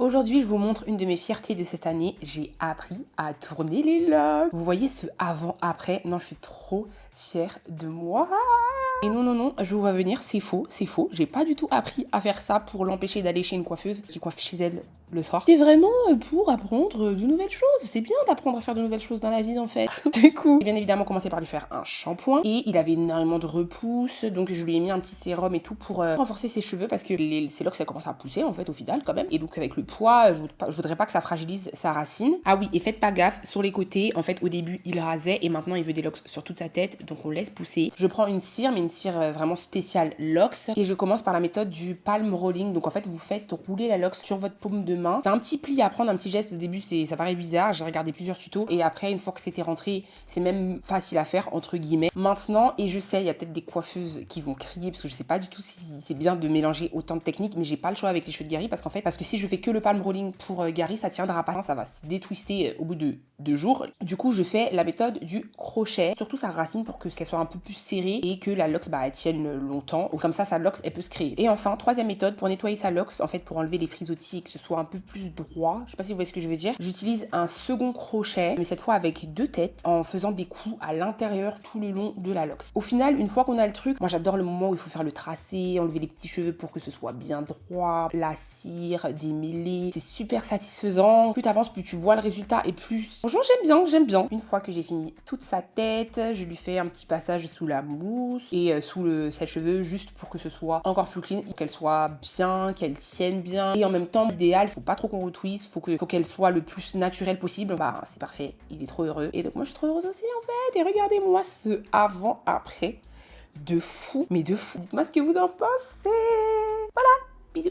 Aujourd'hui, je vous montre une de mes fiertés de cette année. J'ai appris à tourner les locks. Vous voyez ce avant-après? Non, je suis trop fière de moi. Et non, je vous vois venir, c'est faux. J'ai pas du tout appris à faire ça pour l'empêcher d'aller chez une coiffeuse qui coiffe chez elle le soir. C'est vraiment pour apprendre de nouvelles choses. C'est bien d'apprendre à faire de nouvelles choses dans la vie en fait. Du coup, j'ai bien évidemment commencé par lui faire un shampoing et il avait énormément de repousse, donc je lui ai mis un petit sérum et tout pour renforcer ses cheveux parce que ses locks ça commence à pousser en fait au final quand même. Et donc avec le poids, je voudrais pas que ça fragilise sa racine. Ah oui, et faites pas gaffe sur les côtés. En fait, au début, il rasait et maintenant il veut des locks sur toute sa tête, donc on laisse pousser. Je prends une cire, mais une cire vraiment spéciale locks et je commence par la méthode du palm rolling. Donc en fait, vous faites rouler la locks sur votre paume de main. C'est un petit pli à prendre, un petit geste. Au début, ça paraît bizarre. J'ai regardé plusieurs tutos et après, une fois que c'était rentré, c'est même facile à faire entre guillemets. Maintenant, et je sais, il y a peut-être des coiffeuses qui vont crier parce que je sais pas du tout si c'est bien de mélanger autant de techniques, mais j'ai pas le choix avec les cheveux de Gary parce que si je fais que le palm rolling pour Gary, ça tiendra pas, ça va se détwister au bout de 2 jours. Du coup, je fais la méthode du crochet, surtout sa racine pour qu'elle soit un peu plus serrée et que la locks elle tienne longtemps. Ou comme ça, sa locks elle peut se créer. Et enfin, troisième méthode pour nettoyer sa locks, en fait pour enlever les frisottis et que ce soit un peu plus droit. Je sais pas si vous voyez ce que je veux dire. J'utilise un second crochet, mais cette fois avec 2 têtes, en faisant des coups à l'intérieur tout le long de la locks. Au final, une fois qu'on a le truc, moi j'adore le moment où il faut faire le tracé, enlever les petits cheveux pour que ce soit bien droit, la cire, démêler. C'est super satisfaisant. Plus t'avances, plus tu vois le résultat et plus... Franchement, j'aime bien. Une fois que j'ai fini toute sa tête, je lui fais un petit passage sous la mousse et sous le sèche-cheveux juste pour que ce soit encore plus clean, qu'elle soit bien, qu'elle tienne bien. Et en même temps, l'idéal, faut pas trop qu'on retwist, faut qu'elle soit le plus naturelle possible. Bah, c'est parfait. Il est trop heureux. Et donc, moi, je suis trop heureuse aussi, en fait. Et regardez-moi ce avant-après. De fou, mais de fou. Dites-moi ce que vous en pensez. Voilà, bisous.